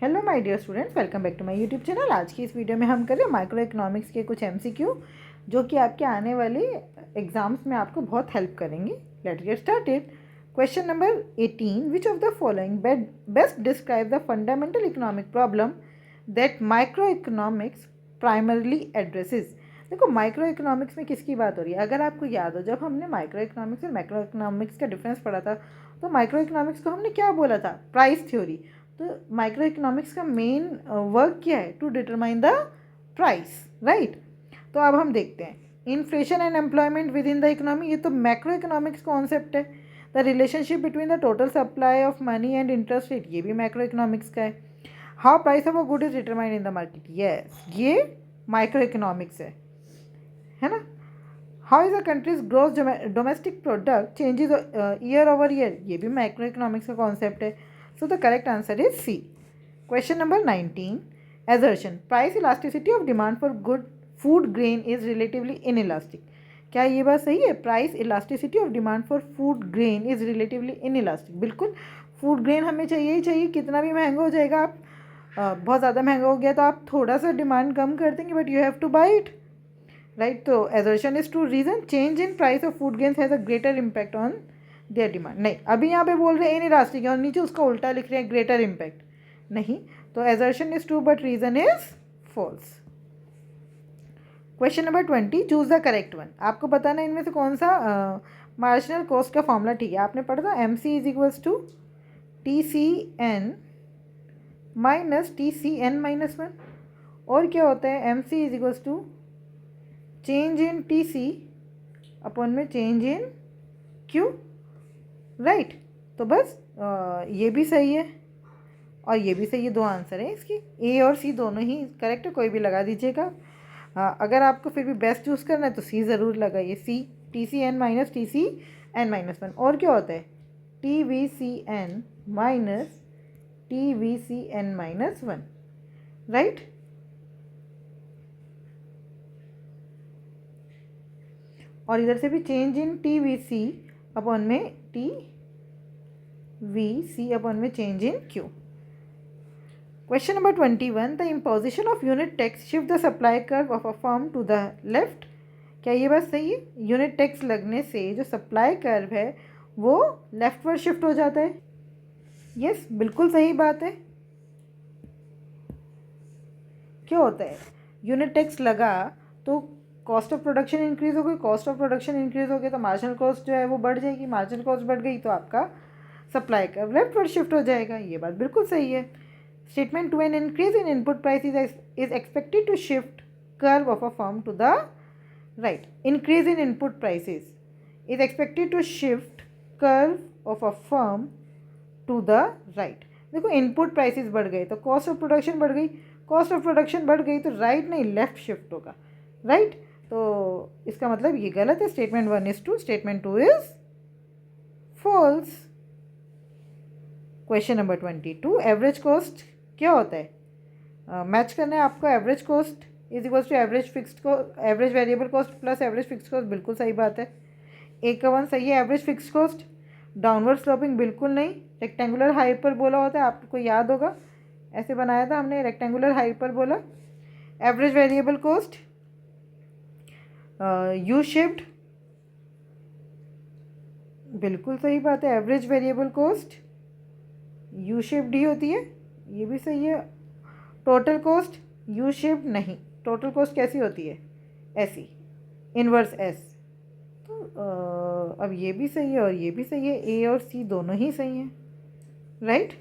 Hello my dear students, welcome back to my YouTube channel. आज की इस video में हम करें माइक्रो इकोनॉमिक्स के कुछ एमसीक्यू जो कि आपके आने वाले एग्जाम्स में आपको बहुत हेल्प करेंगे। Let's get started. Question number 18, which of the following best describe the fundamental economic problem that micro economics primarily addresses. देखो, माइक्रो इकोनॉमिक्स में किसकी बात हो रही है? अगर आपको याद हो, जब हमने माइक्रो इकोनॉमिक्स और मैक्रो इकोनॉमिक्स का डिफरेंस पढ़ा था, तो माइक्रो इकोनॉमिक्स को हमने क्या बोला था? Price theory. तो माइक्रो इकोनॉमिक्स का मेन वर्क क्या है? To determine the price, right. तो अब हम देखते हैं inflation and employment within the economy. ये तो मैक्रो इकोनॉमिक्स कॉन्सेप्ट है। The relationship between the total supply of money and interest rate, ये भी मैक्रो इकोनॉमिक्स का है। How price of a good is determined in the market, yes, ये micro economics है ना। How is a country's growth domestic product changes year over year, ये भी micro economics का कॉन्सेप्ट है। So the correct answer is C. Question number 19, assertion price elasticity of demand for good food grain is relatively inelastic। क्या ये बात सही है? Price elasticity of demand for food grain is relatively inelastic. बिल्कुल, food grain हमें चाहिए ही चाहिए, कितना भी महंगा हो जाएगा। आप बहुत ज़्यादा महंगा हो गया तो आप थोड़ा सा डिमांड कम कर देंगे, but you have to buy it, right. तो assertion is true, reason change in price of food grains has a greater impact on their demand. नहीं, अभी यहाँ पे बोल रहे हैं इनइलास्टिक है और नीचे उसका उल्टा लिख रहे हैं ग्रेटर इम्पैक्ट। नहीं, तो assertion is true but reason is false। Question number 20, choose the correct one. आपको बताना है इनमें से कौन सा मार्जिनल कॉस्ट का फॉर्मूला ठीक है। आपने पढ़ा था MC is equals to TCN minus TCN minus 1। और क्या होता है? MC is equals to change in TC upon में चेंज इन Q, राइट। तो बस ये भी सही है और ये भी सही है। दो आंसर है इसकी, A और C दोनों ही करेक्ट है, कोई भी लगा दीजिएगा। अगर आपको फिर भी बेस्ट चूज़ करना है तो C ज़रूर लगाइए। C TCN minus TCN minus 1। और क्या होता है? TVCN minus TVCN minus 1, right. और इधर से भी चेंज इन TVC अपॉन में TVC अपॉन में change in Q। Question number 21, the imposition of unit tax shift the supply curve of a firm to the left. क्या ये बात सही है? यूनिट टैक्स लगने से जो सप्लाई कर्व है वो लेफ्टवर्ड शिफ्ट हो जाता है। यस, बिल्कुल सही बात है। क्या होता है? यूनिट टैक्स लगा तो कॉस्ट ऑफ प्रोडक्शन इंक्रीज हो गई, कॉस्ट ऑफ प्रोडक्शन इंक्रीज हो गई तो मार्जिनल कॉस्ट जो है वो बढ़ जाएगी, मार्जिनल कॉस्ट बढ़ गई तो आपका सप्लाई कर्व लेफ्टवर्ड शिफ्ट हो जाएगा। ये बात बिल्कुल सही है। Statement 2, an increase in input price is expected to shift curve of a firm to the right। Increase in input prices is expected to shift curve of a firm to the right। देखो, input prices बढ़ गए तो cost of production बढ़ गई, cost of production बढ़ गई तो right नहीं लेफ्ट शिफ्ट होगा, राइट। तो इसका मतलब ये गलत है। Statement 1 is true, statement 2 is false. Question number 22, average cost क्या होता है? मैच करना है आपको। Average cost is equals to average fixed cost, average variable cost plus average fixed cost. बिल्कुल सही बात है, एक का वन सही है। Average fixed cost downward sloping बिल्कुल नहीं, रेक्टेंगुलर हाइपर बोला होता है, आपको याद होगा, ऐसे बनाया था हमने, rectangular hyperbola. Average variable cost U shaped, बिल्कुल सही बात है। Average variable cost U shaped ही होती है, ये भी सही है। टोटल कॉस्ट यू शेप्ड नहीं, टोटल कॉस्ट कैसी होती है? ऐसी, इनवर्स एस। तो अब ये भी सही है और ये भी सही है, ए और सी दोनों ही सही हैं, right.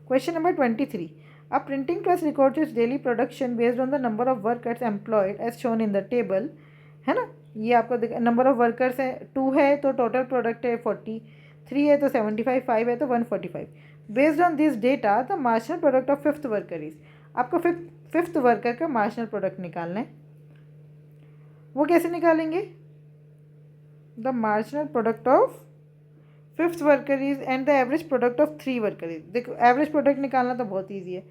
Question number 23, a printing press records its daily production based on the number of workers employed as shown in the table, है ना। ये आपको नंबर ऑफ वर्कर्स है 2 है तो टोटल प्रोडक्ट है 40, 3 है तो 75, 5 है तो 145। Based on this data the marginal product of fifth worker is. आपको फिफ्थ वर्कर का मार्जिनल प्रोडक्ट निकालना है। वो कैसे निकालेंगे? The marginal product of fifth worker is and the average product of 3 worker is. देखो, एवरेज प्रोडक्ट निकालना तो बहुत ईजी है,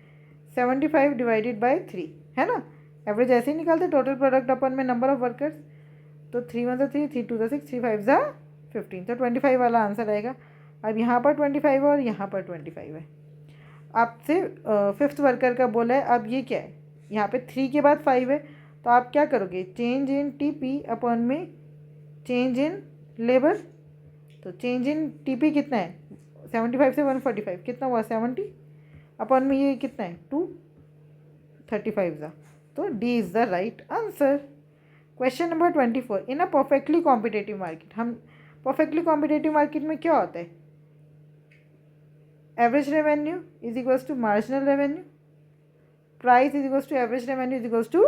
75 डिवाइडेड बाई 3, है ना। एवरेज ऐसे ही निकालते, टोटल प्रोडक्ट अपन में नंबर ऑफ वर्कर्स, तो 3 1 3, 3 2 6, 3 5 15, तो 25 वाला आंसर आएगा। अब यहाँ पर 25 है और यहाँ पर 25 है। आपसे 5th वर्कर का बोला है। अब ये क्या है, यहाँ पे 3 के बाद 5 है, तो आप क्या करोगे, चेंज इन TP अपॉन में चेंज इन लेबर। तो चेंज इन TP कितना है, 75 से 145 कितना हुआ 70 अपॉन में ये कितना है 2, 35 था। तो D is the right answer. Question number 24, in a perfectly competitive market. हम परफेक्टली कॉम्पिटेटिव मार्केट में क्या होता है, average revenue is equals to marginal revenue, price is equals to average revenue is equals to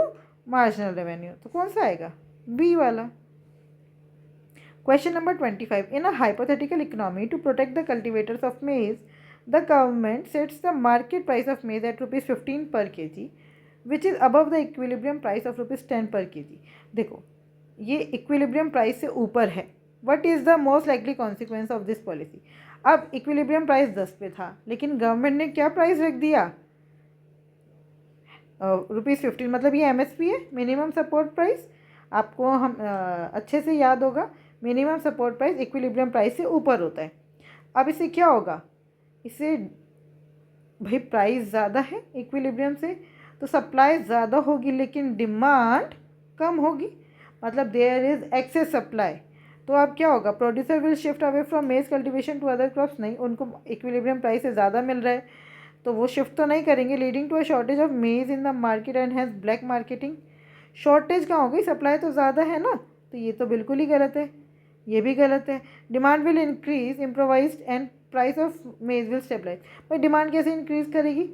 marginal revenue. तो कौन सा आएगा, B वाला। Question number 25, in a hypothetical economy to protect the cultivators of maize the government sets the market price of maize eight ₹15 पर kg which is above the equilibrium price of ₹10 पर kg। देखो ये equilibrium price से ऊपर है। What is the most likely consequence of this policy. अब equilibrium price 10 पे था, लेकिन गवर्नमेंट ने क्या प्राइस रख दिया, ₹15, मतलब ये MSP है, मिनिमम सपोर्ट प्राइस। आपको हम अच्छे से याद होगा, minimum support price equilibrium price से ऊपर होता है। अब इससे क्या होगा, इससे भाई प्राइस ज़्यादा है इक्विलिब्रियम से, तो सप्लाई ज़्यादा होगी लेकिन डिमांड कम होगी, मतलब देयर इज़ एक्सेस सप्लाई। तो अब क्या होगा, producer will shift away from मेज कल्टिवेशन टू अदर क्रॉप्स। नहीं, उनको इक्विलिब्रियम प्राइस से ज़्यादा मिल रहा है तो वो शिफ्ट तो नहीं करेंगे, leading to a shortage of maize in the market and has black marketing. Shortage कहाँ होगी, सप्लाई तो ज़्यादा है ना, तो ये तो बिल्कुल ही गलत है, ये भी गलत है। Demand will increase improvised and price of maize will stabilize. भाई डिमांड कैसे इंक्रीज करेगी,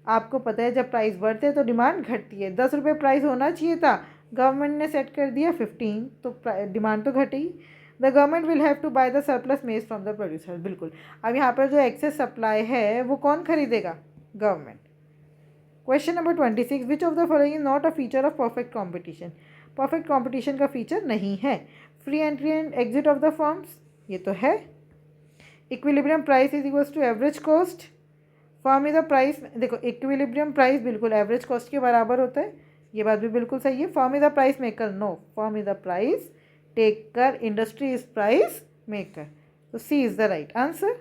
आपको पता है जब प्राइस बढ़ते हैं तो डिमांड घटती है। 10 रुपये प्राइस होना चाहिए था, गवर्नमेंट ने सेट कर दिया 15, तो डिमांड तो घटेगी। The government will have to buy the surplus maize from the producer. बिल्कुल, अब यहाँ पर जो एक्सेस सप्लाई है वो कौन खरीदेगा, government. Question number 26, which of the following is not a feature of perfect competition. Perfect competition का फीचर नहीं है। Free entry and exit of the firms, ये तो है। Equilibrium price is equals to average cost. Firm is the price, देखो equilibrium price बिल्कुल average cost के बराबर होता है, ये बात भी बिल्कुल सही है। Firm is the price maker, no, firm is the price taker, industry is price maker. तो c is the right answer.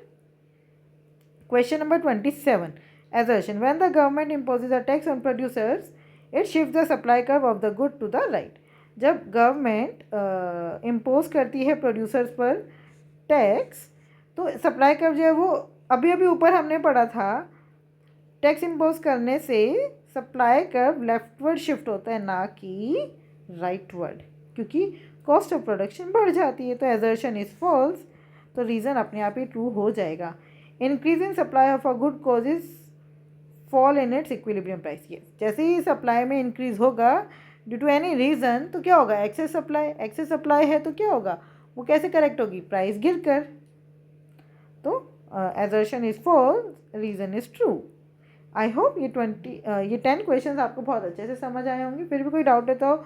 Question number 27, assertion, when the government imposes a tax on producers it shifts the supply curve of the good to the right। जब government impose करती है producers पर tax तो supply curve जो है वो अभी अभी ऊपर हमने पढ़ा था, टैक्स इम्पोज करने से सप्लाई कर्व लेफ्टवर्ड शिफ्ट होता है ना कि राइटवर्ड, क्योंकि कॉस्ट ऑफ प्रोडक्शन बढ़ जाती है। तो एजर्शन इज फॉल्स, तो रीज़न अपने आप ही ट्रू हो जाएगा। Increase in supply of a good causes fall in its equilibrium price. ये जैसे ही सप्लाई में इंक्रीज होगा ड्यू टू एनी रीज़न तो क्या होगा, एक्सेस सप्लाई, एक्सेस सप्लाई है तो क्या होगा, वो कैसे करेक्ट होगी, प्राइस गिर कर। तो assertion is false, reason is true. I hope ये 10 क्वेश्चंस आपको बहुत अच्छे से समझ आए होंगे। फिर भी कोई डाउट है तो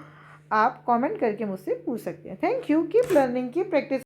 आप कमेंट करके मुझसे पूछ सकते हैं। Thank you, keep learning, keep practice.